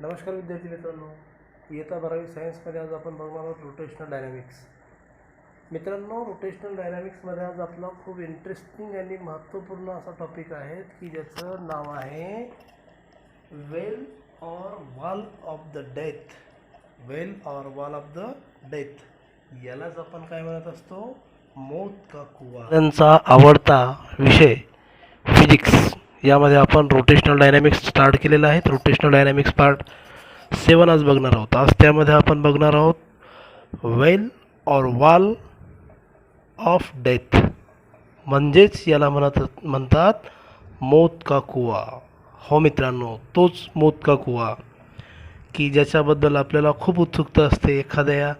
नमस्कार विद्यार्थी मित्रांनो, इयत्ता 12वी सायन्समध्ये आज आपण बघणार आहोत रोटेशनल डायनॅमिक्स. मित्रांनो, रोटेशनल डायनॅमिक्समध्ये आज आपला खूप इंटरेस्टिंग आणि महत्त्वपूर्ण असा टॉपिक आहे की ज्याचं नाव आहे वेल और वॉल ऑफ द डेथ. वेल और वॉल ऑफ द डेथ यालाच आपण काय म्हणत असतो, मौत का कुवा. त्यांचा आवडता विषय फिजिक्स. यामध्ये आपण रोटेशनल डायनॅमिक्स स्टार्ट केलेला आहे. रोटेशनल डायनॅमिक्स पार्ट 7 आज बघणार आहोत. आज त्यामध्ये आपण बघणार आहोत वेल और वॉल ऑफ डेथ, म्हणजेच याला म्हणतात मौत का कुवा. हो मित्रांनो, तोच मौत का कुवा की ज्याच्याबद्दल आपल्याला खूप उत्सुकता असते. एखाद्या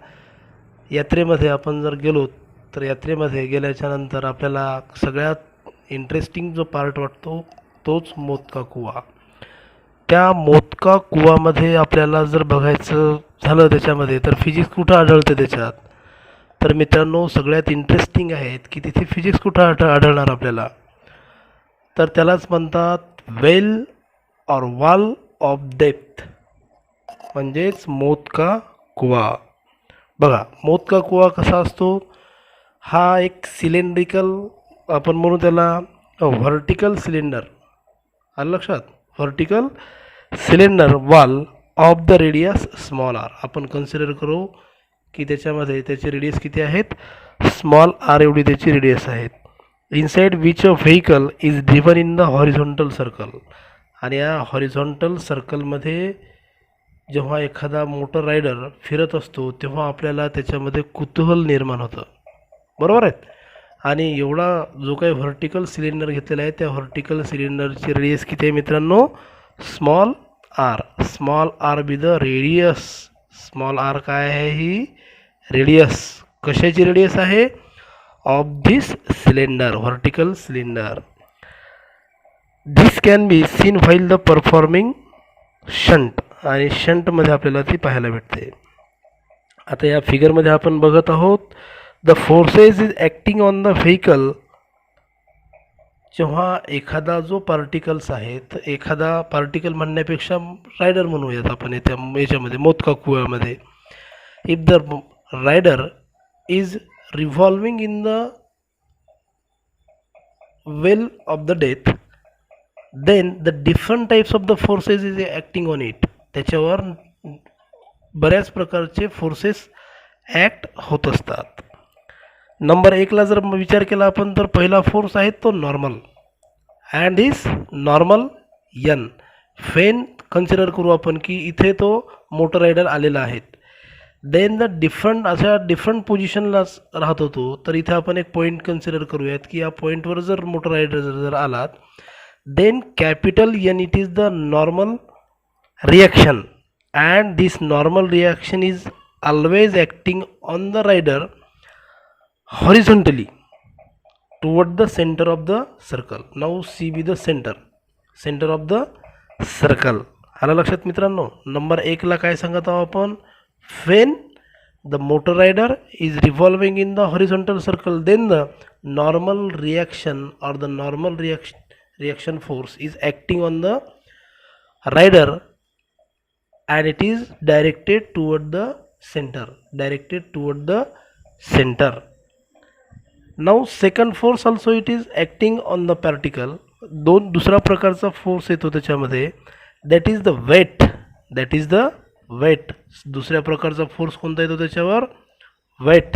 यात्रेमध्ये आपण जर गेलो तर यात्रेमध्ये गेल्याच्यानंतर आपल्याला सगळ्यात इंटरेस्टिंग जो पार्ट वाटतो तोच मौत का कुवा. त्या मौत का कुवामध्ये आपल्याला जर बघायचं झालं त्याच्यामध्ये तर फिजिक्स कुठं आढळते त्याच्यात, तर मित्रांनो सगळ्यात इंटरेस्टिंग आहेत की तिथे फिजिक्स कुठं आढळणार आपल्याला, तर त्यालाच म्हणतात वेल और वॉल ऑफ डेथ, म्हणजेच मौत का कुवा. बघा, मौत का कुवा कसा असतो, हा एक सिलेंड्रिकल, आपण म्हणू त्याला व्हर्टिकल सिलेंडर. आलं लक्षात, vertical cylinder wall of the radius small R. आपण कन्सिडर करू की त्याच्यामध्ये त्याचे रेडियस किती आहेत, स्मॉल आर एवढी त्याची रेडियस आहेत. Inside which a vehicle is driven in the horizontal circle. आणि या हॉरिझॉन्टल सर्कलमध्ये जेव्हा एखादा मोटर रायडर फिरत असतो तेव्हा आपल्याला त्याच्यामध्ये कुतूहल निर्माण होतं, बरोबर आहेत. आणि एवढा जो काही व्हर्टिकल सिलेंडर घेतलेला आहे त्या व्हर्टिकल सिलेंडरची रेडियस किती आहे मित्रांनो, small R. Small R be the radius. Small R काय आहे, ही रेडियस. कशाची रेडियस आहे, of this cylinder, vertical cylinder. This can be seen while the performing stunt. आणि शंटमध्ये आपल्याला ती पाहायला भेटते. आता या फिगरमध्ये आपण बघत आहोत the forces is acting on the vehicle. जेव्हा एखादा जो पार्टिकल्स आहेत, एखादा पार्टिकल म्हणण्यापेक्षा रायडर म्हणूयात आपण याच्यामध्ये मौत का कुव्यामध्ये. If the rider is revolving in the well of the death, then the different types of the forces is acting on it. त्याच्यावर बऱ्याच प्रकारचे फोर्सेस ॲक्ट होत असतात. नंबर 1ला जर विचार केला आपण तर पहिला फोर्स आहे तो normal, and is normal N. Fan consider करू आपण की इथे तो मोटर रायडर आलेला आहे. देन द डिफरंट पोझिशनलाच राहत होतो, तर इथे आपण एक पॉईंट कन्सिडर करूयात की या पॉईंटवर जर मोटर रायडर जर आलात, then capital N it is the normal reaction, and this normal reaction is always acting on the rider horizontally toward the center of the circle. Now C be the center of the circle. आलं लक्षात मित्रांनो. Number 1ला काय सांगत आहोत आपण, when the motor rider is revolving in the horizontal circle, then the normal reaction or the normal reaction force is acting on the rider and it is directed toward the center. Now second force also it is acting on the particle. दुसरा प्रकारचा force येतो त्याच्यामध्ये, that is the weight. दुसऱ्या प्रकारचा force कोणता येतो त्याच्यावर, weight.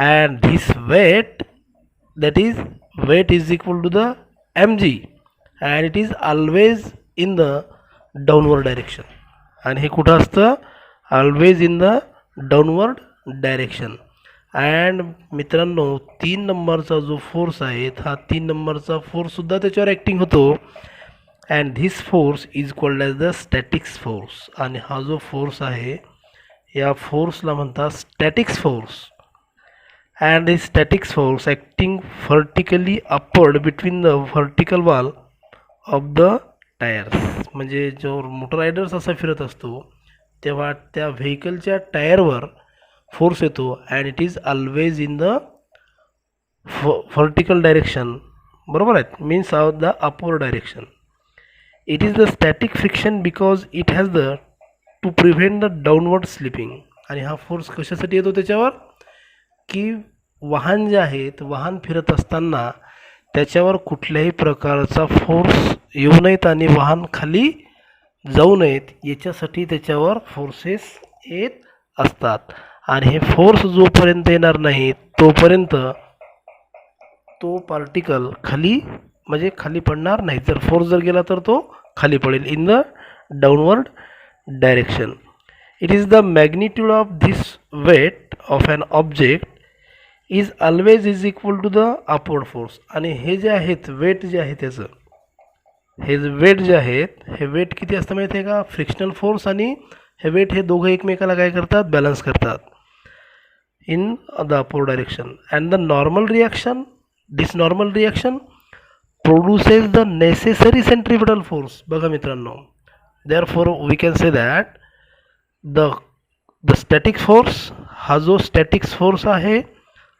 And this weight is equal to the mg and it is always in the downward direction. आणि हे कुठं असतं, always in the downward direction. And मित्रांनो 3 नंबरचा जो फोर्स आहे, हा 3 नंबरचा फोर्ससुद्धा त्याच्यावर ॲक्टिंग होतो. And this force is called as the statics force. आणि हा जो फोर्स आहे या फोर्सला म्हणतात statics force. And this statics force acting vertically upward between the vertical wall of the tyres. म्हणजे जो मोटर रायडर्स असा फिरत असतो तेव्हा त्या व्हेकलच्या टायरवर फोर्स येतो, and it is always in the vertical direction, बरोबर आहेत, means of the upward direction. It is the static friction because it has the to prevent the downward slipping. आणि हा फोर्स कशासाठी येतो त्याच्यावर, की वाहन जे आहेत, वाहन फिरत असताना त्याच्यावर कुठल्याही प्रकारचा फोर्स येऊ नयेत आणि वाहन खाली जाऊ नयेत याच्यासाठी त्याच्यावर फोर्सेस येत असतात. आणि हे फोर्स जोपर्यंत येणार नाही तोपर्यंत तो पार्टिकल खाली म्हणजे खाली पडणार नाही. जर फोर्स जर गेला तर तो खाली पडेल in the downward direction. It is the magnitude of this weight of an object is always is equal to the upward force. आणि हे जे आहेत वेट जे आहे त्याचं, हे वेट जे आहेत हे वेट किती असतं माहिती आहे का, फ्रिक्शनल फोर्स आणि हे वेट हे दोघं एकमेकाला काय करतात, बॅलन्स करतात in the upward direction. And the normal reaction, this normal reaction produces the necessary centripetal force. बघा मित्रांनो, therefore we can say that the static force, हा जो स्टॅटिक्स फोर्स आहे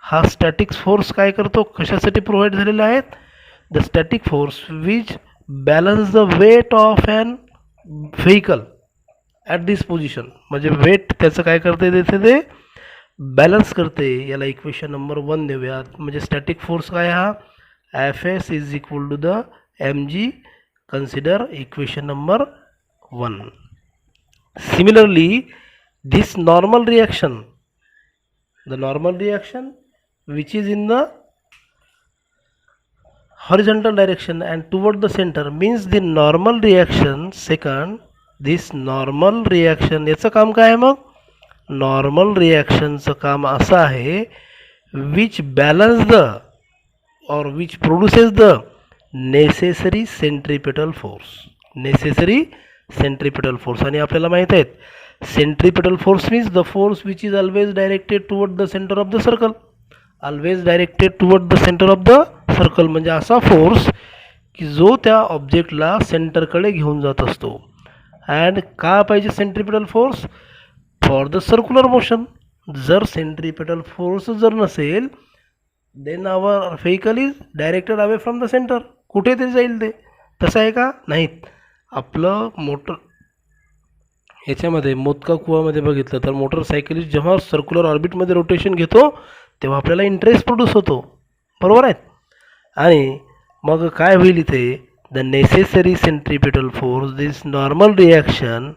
हा स्टॅटिक्स फोर्स काय करतो, कशासाठी प्रोव्हाइड झालेला आहेत, the static force which balance the weight of an vehicle at this position. म्हणजे वेट त्याचं काय करते देते, ते बॅलन्स करते. याला इक्वेशन नंबर 1 देऊयात. म्हणजे स्टॅटिक फोर्स काय हा, F S is equal to the M G. Consider equation number 1. Similarly this normal reaction, the normal reaction which is in the horizontal direction and toward the center means the normal reaction. Second, this normal reaction याचं काम काय आहे, मग normal रिॲक्शनचं काम असं आहे which balance the or which produces the necessary centripetal force. necessary centripetal force. आणि आपल्याला माहित आहे centripetal force means the force which is always directed toward the center of the circle. always directed toward the center of the circle म्हणजे असा force की जो त्या ऑब्जेक्टला सेंटरकडे घेऊन जात असतो. अँड का पाहिजे centripetal force, for the circular motion. जर सेंट्रिपिटल फोर्स जर नसेल then our vehicle is directed away from the centre. कुठे ते जाईल ते, तसं आहे का, नाहीत. आपलं मोटर याच्यामध्ये मोदका कुवामध्ये बघितलं तर मोटरसायकलिस्ट जेव्हा सर्क्युलर ऑर्बिटमध्ये रोटेशन घेतो तेव्हा आपल्याला इंटरेस्ट प्रोड्यूस होतो, बरोबर आहेत. आणि मग काय होईल इथे, the necessary centripetal force, this normal reaction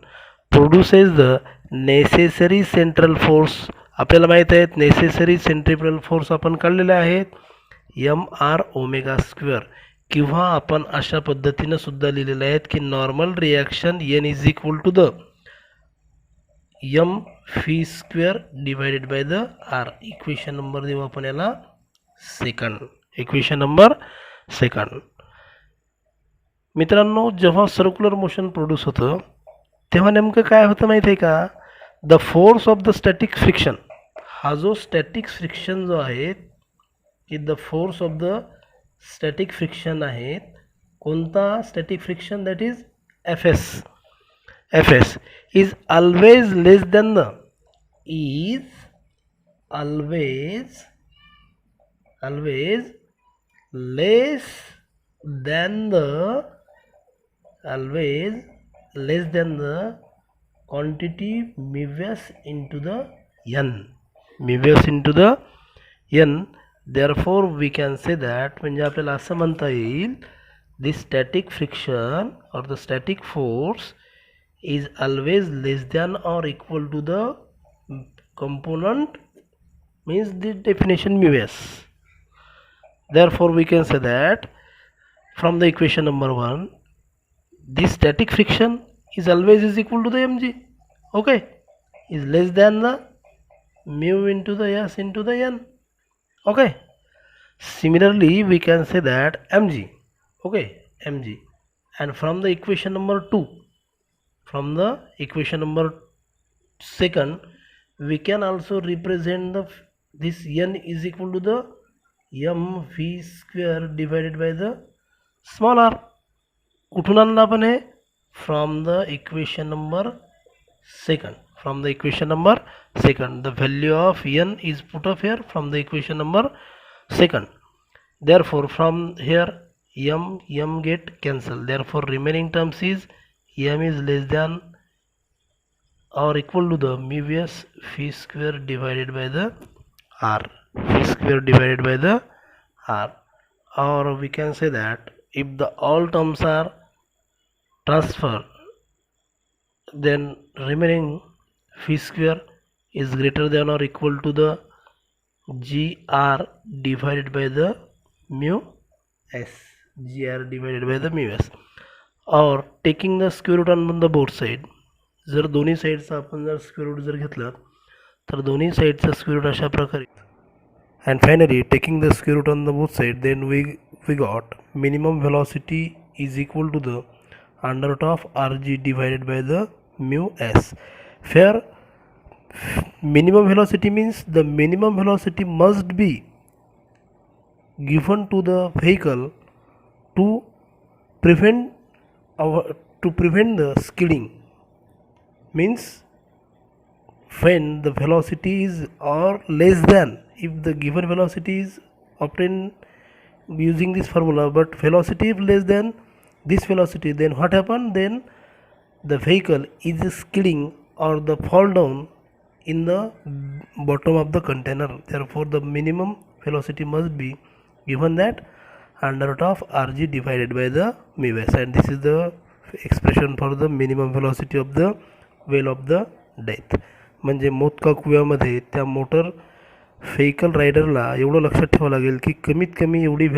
produces the necessary central force. आपल्याला माहीत आहेत नेसेसरी सेंट्रिपिटल फोर्स आपण काढलेले आहेत mr². किंवा आपण अशा पद्धतीनं सुद्धा लिहिलेलं आहेत की normal reaction n is equal to the mv² divided by the r. Equation number देऊ आपण याला सेकंड. Equation number second. मित्रांनो, जेव्हा सर्क्युलर मोशन प्रोड्यूस होतं तेव्हा नेमकं काय होतं माहिती आहे का, the force of the static friction. हा जो स्टॅटिक फ्रिक्शन जो आहे की the force of the static friction आहे, कोणता static friction, that is F S is always less than the always less than the quantity μs into the n. Therefore we can say that म्हणजे आपल्याला असं म्हणता येईल, the static friction or the static force is always less than or equal to the component, means the definition μs. Therefore we can say that from the equation number 1, this static friction is always is equal to the mg, okay, is less than the mu into the s into the n, okay. Similarly we can say that mg, okay, mg. And from the equation number 2, from the equation number 2, we can also represent the this n is equal to the mv² divided by the small r. कुठून आणलं आपण हे, from the equation number 2. from the equation number 2, the value of n is put up here from the equation number 2. Therefore from here m get cancelled. Therefore remaining terms is m is less than or equal to the mu s phi square divided by the r, phi square divided by the r. Or we can say that if the all terms are transferred, then remaining phi square is greater than or equal to the gr divided by the mu s, gr divided by the mu s. or taking the square root on the both side, जर दोन्ही साईडचा आपण जर square route जर घेतला तर दोन्ही साईडचा स्क्वेअर रूट अशा प्रकारे. And finally taking the square root on the both side, then we got minimum velocity is equal to the under root of rg divided by the mu s. Here minimum velocity means the minimum velocity must be given to the vehicle to prevent the skidding. Means when the velocity is or less than, if the given velocity is obtained using this formula, but velocity is less than this velocity, then what happen? Then the vehicle is skidding or the fall down in the bottom of the container. Therefore the minimum velocity must be given that under root of rg divided by the mu s, and this is the expression for the minimum velocity of the whale of the death. म्हणजे मोतका कुव्यामध्ये त्या motor vehicle रायडरला एवढं लक्षात ठेवावं लागेल की कमीत कमी एवढी